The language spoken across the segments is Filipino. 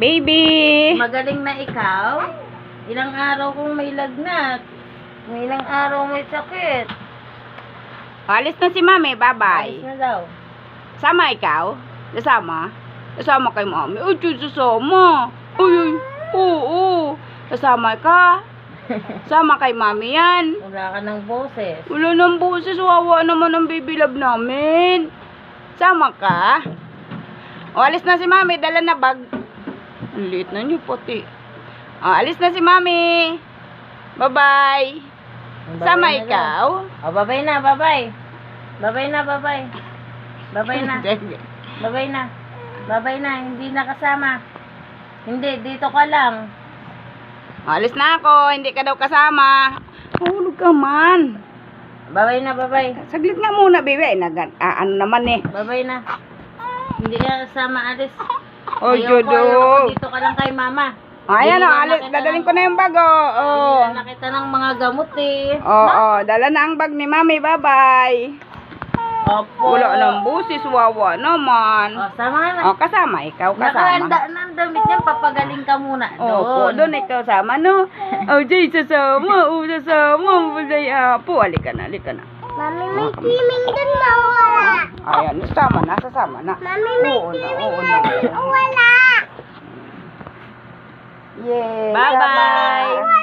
Baby! Magaling na ikaw? Ilang araw kong may lagnat. Ilang araw may sakit. Alis na si Mami. Bye-bye. Alis na daw. Sama ikaw? Kasama? Kasama kay Mami. Ay, sasama. Uy, oo. Kasama ka? Sama kay Mami yan. Wala ka ng boses. Wala ng boses. Wawa naman ang baby love namin. Sama ka? O, alis na si Mami. Dala na bag. Ang liit na niyo pati. O, alis na si Mami. Bye-bye. Sama ikaw? O, babay na, babay. Babay na, babay. Babay na. Babay na. Babay na, hindi na kasama. Hindi, dito ka lang. Alis na ako, hindi ka daw kasama. Hulog ka man. Babay na, babay. Saglit nga muna, baby. Ano naman eh. Babay na. Hindi ka kasama, alis. Oh, Ayoko, Jodo. dito ka lang kay mama. Ayan o, Bili na alis. kita Dadaling ng- ko na yung bag, oh. Bili na kita ng mga gamot eh. Oo, dala na ang bag ni Mami. Bye-bye. Opo. Wala ng busis, wawa naman. O, sama na. O, kasama. Ikaw Nakahanda kasama. na ang damit niyan, papagaling ka muna Opo, doon. doon ikaw sama, no? Oh, Jay, sasama. Oh, sasama. Jay, apo. Halika na, halika na. Mami, may swimming din mawala. Ayan, sasama na, sasama na. Mami, may Oo na, swimming oo na. din wala. Yay, Bye-bye. sama.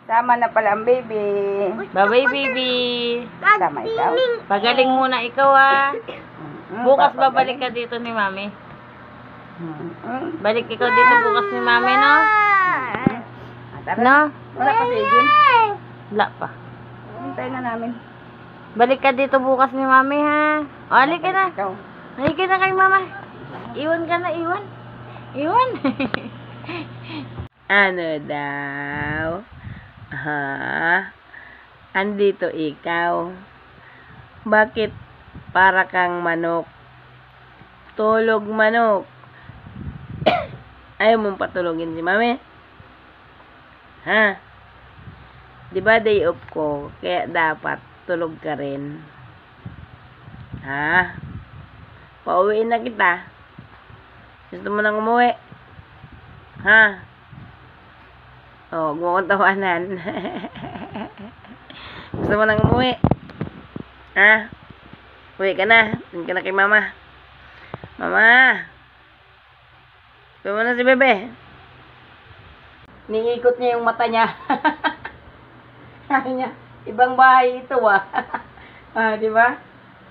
Sama na pala ang baby. Bye-bye, baby. Sama ikaw. Pagaling muna ikaw, ha. Bukas babalik ka dito ni mami. Balik ikaw dito bukas ni mami, no? No? Wala pa si Edwin. Wala pa. Hintay na namin. Balik ka dito bukas ni mami, ha? O, halika na. Ikaw. Halika na kay mama. Iwan ka na, iwan. Iwan. Ano daw? Ha? Andito ikaw. Bakit para kang manok? Tulog manok. Ayaw mong patulogin si mami? Ha? Di ba day off ko? Kaya dapat tulog ka rin. Ha? Pauwiin na kita. Gusto mo nang umuwi? Ha? Oh, gumawa kong tawanan. Gusto mo nang umuwi? Ha? Uwi ka na. Doon ka na kay mama. Mama! Gusto mo na si bebe? Niikot niya yung mata niya. Sabi niya, ibang bahay ito ah. Ah, di ba?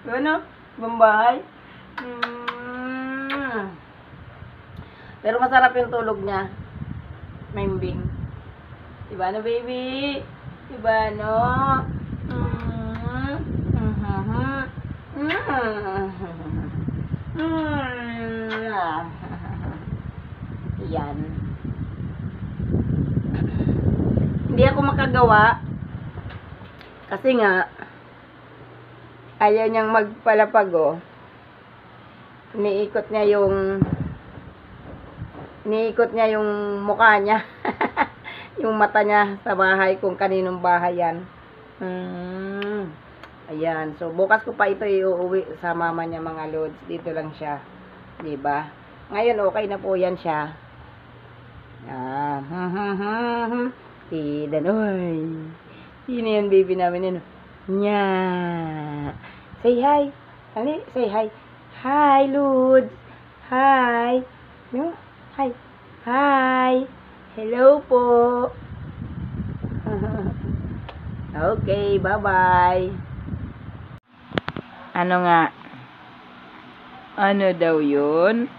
Ano? Ibang bahay. Pero masarap yung tulog niya. Maimbing. Diba no, baby? Diba no? Yan. Hindi ako makagawa. Kasi nga, ayaw niyang magpalapag, oh. Iniikot niya yung mukha niya. Yung mata niya sa bahay, kung kaninong bahay yan. Ayan. So, bukas ko pa ito iuwi sa mama niya, mga lods. Dito lang siya. Diba? Ngayon, okay na po yan siya. Tidan. Oy. Sino yan, baby namin yun? Nya. Say hi. Hali, say hi. Hi, lods. Hi. No? Hi. Hi. Hello po. Okay, bye-bye. Ano nga? Ano daw yun?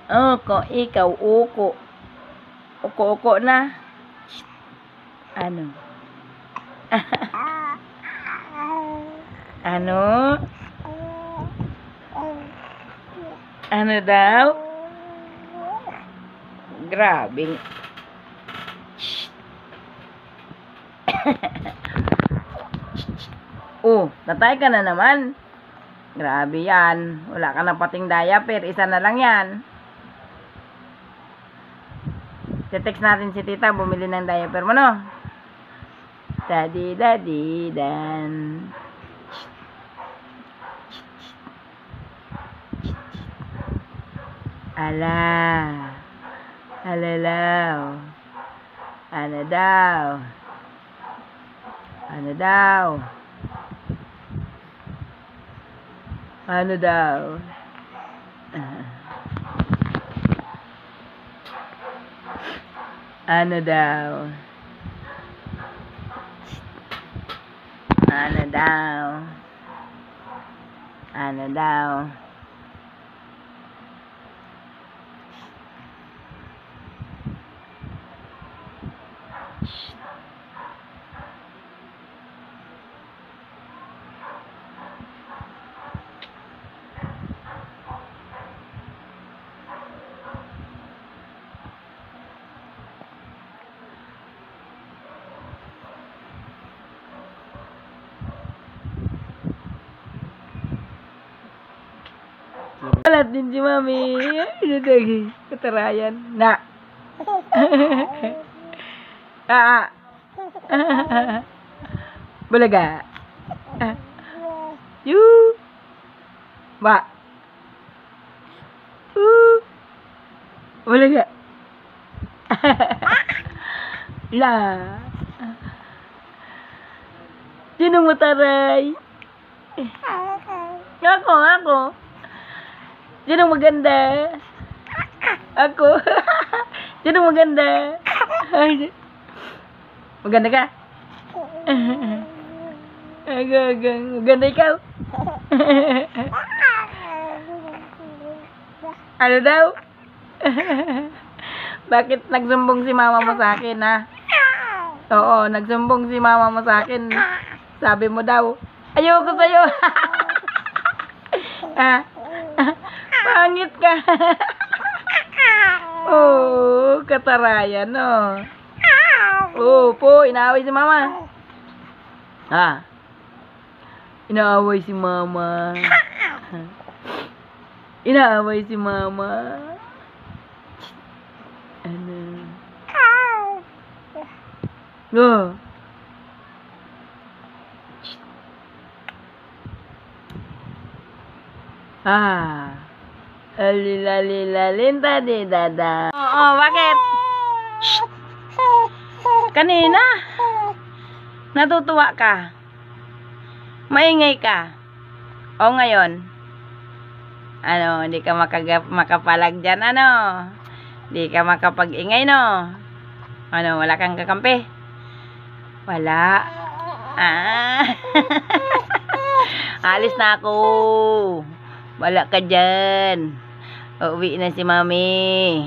Oko, ikaw, uko. Uko na. Ano? Ano? Ano daw? Grabing. Oh, tatay ka na naman. Grabe yan. Wala ka na pating diaper. Isa na lang yan. Text natin si tita. Bumili ng diaper mo, no? Daddy, daddy, dan. Ala. Alalaw. Ano daw? Ano daw? Ano daw? Ano daw? Ano daw? Ano daw? Alat din si Mami. Ano lagi? Katarayan. Na. Bulaga. Yu. Ba. Bulaga. La. Sino mo taray? Ako. Sino maganda? Ako. Sino maganda? Maganda ka? Maganda ikaw? Ano daw? Bakit nagsumbong si mama mo sa akin, ha? Oo, nagsumbong si mama mo sa akin. Sabi mo daw, ayoko sa'yo. Pangit ka. Oh, katarayan, no? Oh, po, inaaway si mama. Inaaway si mama. Inaaway si mama. Ano? Oh. Alila-lila-linta di dada. Oo, bakit? Shh. Kanina? Natutuwa ka? Maingay ka? O ngayon? Ano, hindi ka makapalag dyan, ano? Hindi ka makapag-ingay, no? Ano, wala kang kakampi? Wala. Alis na ako. Wala ka dyan. Uuwi na si Mami.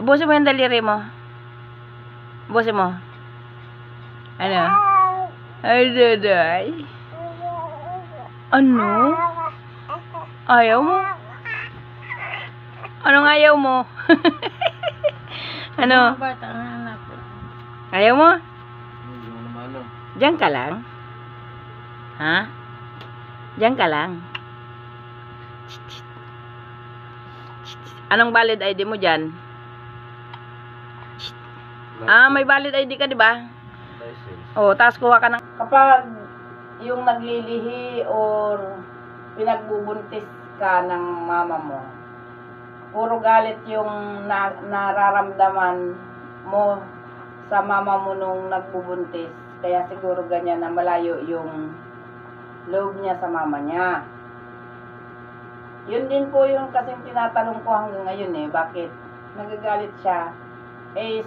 Busin mo yung daliri mo. Busin mo. Ano? Ay, daday. Ano? Ayaw mo? Anong ayaw mo? Ano? Ayaw mo? Diyan ka lang? Ha? Diyan ka lang? Anong valid ID mo dyan? May valid ID ka, di ba? Oh, tapos kuha ka ng... Kapag yung naglilihi or pinagbubuntis ka ng mama mo, puro galit yung nararamdaman mo sa mama mo nung nagbubuntis. Kaya siguro ganyan na malayo yung loob niya sa mama niya. Yun din po yung kasing tinatanong ko hanggang ngayon bakit nagagalit siya.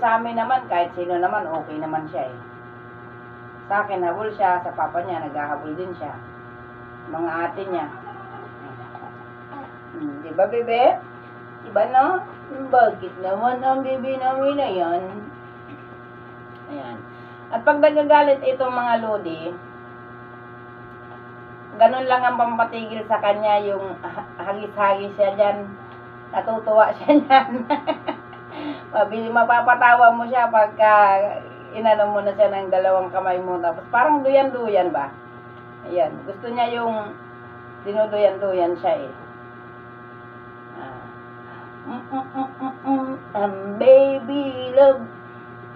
Sa amin naman, kahit sino naman, okay naman siya Sa akin, habol siya. Sa papa niya, naghahabol din siya. Mga ate niya. Diba, bebe? Diba, no? Bakit naman ang bebe namin na yan? Ayan. At pag nagagalit itong mga lodi, ganun lang ang pampatigil sa kanya, yung hagis-hagis siya dyan. Natutuwa siya dyan. Mapapatawa mo siya pagka inano mo na siya ng dalawang kamay mo. Tapos parang duyan-duyan ba? Ayan. Gusto niya yung dinuduyan-duyan siya baby love,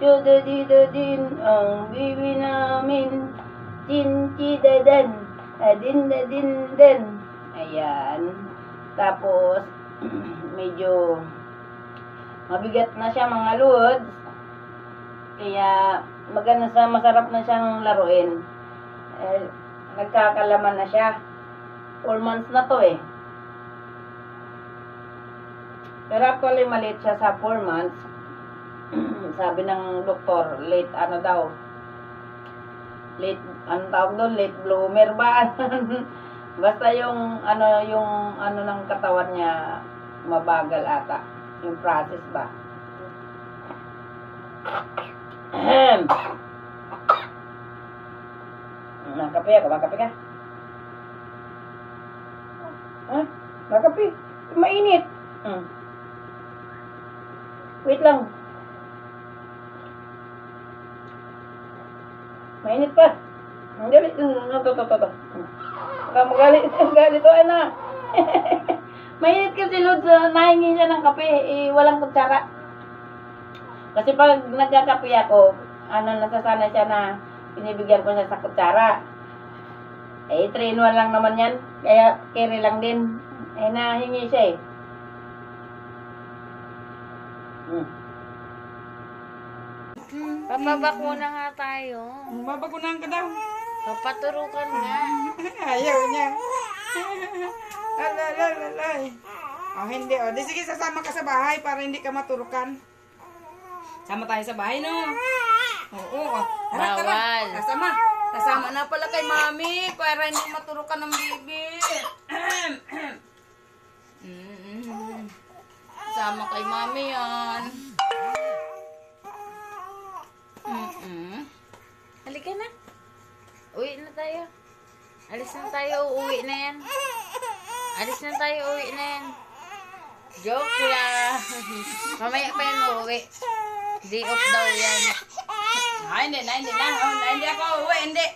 chudadidadin, ang baby namin, chinchidadan. Adin. Ayan. Tapos, medyo mabigat na siya mga lods. Kaya, maganda sa masarap na siyang laruin. Nagkakalaman na siya. 4 months na to eh. Pero actually, maliit siya sa 4 months. Sabi ng doktor, late ano daw. Late, ano tawag doon? Late bloomer ba? Basta yung ano ng katawan niya mabagal ata. Yung process ba? Nakape ako, makape ka? Ha? Makape? Mainit. Wait lang. Mainit pa. Dali. To. Magalit to, anak. Mainit kasi, Lods. Nahingi siya ng kape. Walang kutsara. Kasi pag nagkakape ako, nasasanay siya na binibigyan ko siya sa kutsara. 3-in-1 lang naman yan. Kaya carry lang din. Nahingi siya eh. Papabakuna nga tayo. Babagunahan ka daw. Papaturukan nga. Ayaw niya. Alalala. Oh, hindi. Oh, di sige, sasama ka sa bahay para hindi ka maturukan. Sama tayo sa bahay, no? Oo. Oh. Tara, tara. Bawal. Kasama na pala kay mami para hindi maturukan ng bibi. Sama kay mami yan. Halika na. Uwi na tayo. Alis na tayo, uwi na yan. Alis na tayo, uwi na yan. Joke lang. Mamaya pa yan uuwi. Day off daw yan. Hindi na. Hindi ako uwi, hindi.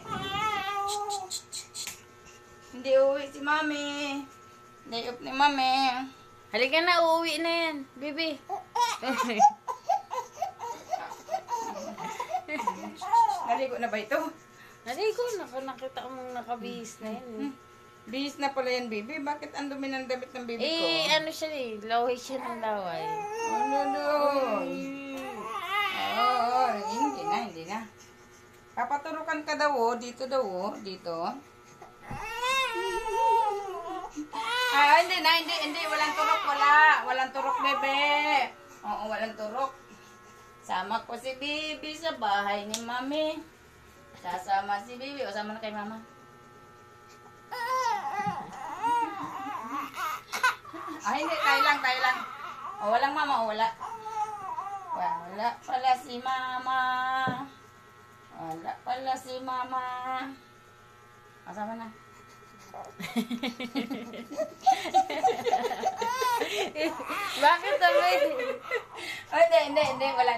Hindi uwi si mami. Day off ni mami. Halika na, uuwi na yan. Bibi. Naligo na ba ito? Naligo, nakita mo nakabihis na yan. Bihis na pala yan, baby. Bakit ang dumi ng damit ng baby ko? Ano siya eh, laway siya ng laway. Oo, hindi na. Papaturukan ka daw, dito. Hindi. Walang turok, Walang turok, bebe. Oo, walang turok. Sama ko si Bibi sa bahay ni Mami. Sasama si Bibi. O, sama na kay Mama. Hindi. Tayo lang. O, walang Mama. Wala pala si Mama. O, sama na. Bakit sabi? Hindi. Wala.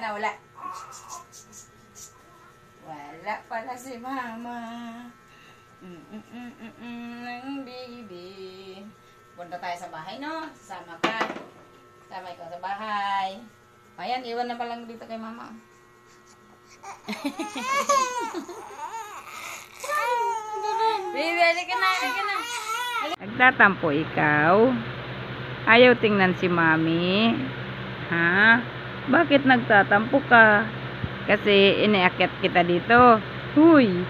Wala pala si Mama. Ng baby. Punta tayo sa bahay, no? Sama ka. Sama ikaw sa bahay. Ayan, iwan na palang dito kay Mama. Baby, halika na. Nagtatampo ikaw? Ayaw tingnan si Mami? Ha? Bakit nagtatampo ka? Kasi iniakyat kita dito. Huy!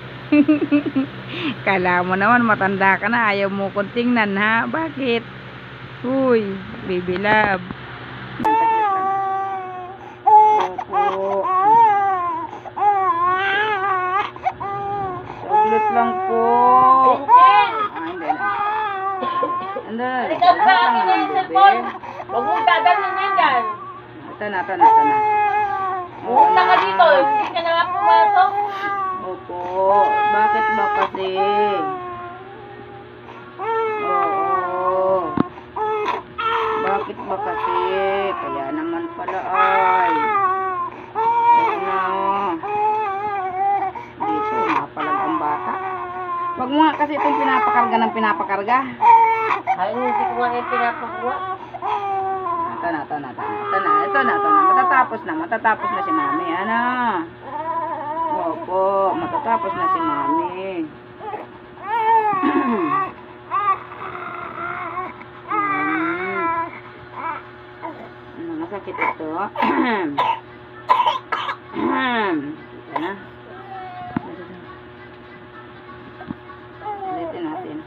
Kala mo naman matanda ka na, ayaw mo kong tingnan, ha? Bakit? Huy, baby love. Opo. Saglit lang po. Hindi na. Halika sa akin na yung cellphone. Huwag mong gaganin yan dyan. Ito na. Pumunta ka dito. Hindi ka na nga pumasok. Opo. Bakit ba kasi? Oo. Bakit ba kasi? Kaya naman pala ay. Dito, napalag ang bata. Wag mo nga kasi itong pinapakarga. Ay, hindi ko nga yung pinapakuha. Ito na. Matatapos na si Mami. Ano? Opo, matatapos na si Mami. masakit ito. Ito na. Ulitin natin.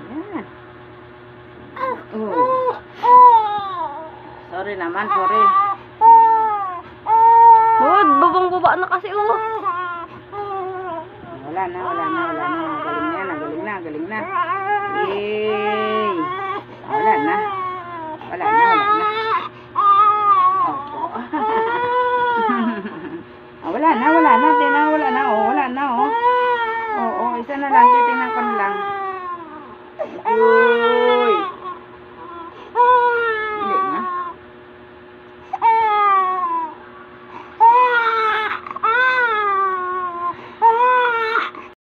Ayan. Sorry naman, sorry. Lud, babang-baba na kasi oh. Wala na. Galing na. Yay! Wala na. Opo. Wala na. Wala na. Oo, isa na lang. Titingnan ko na lang. Good.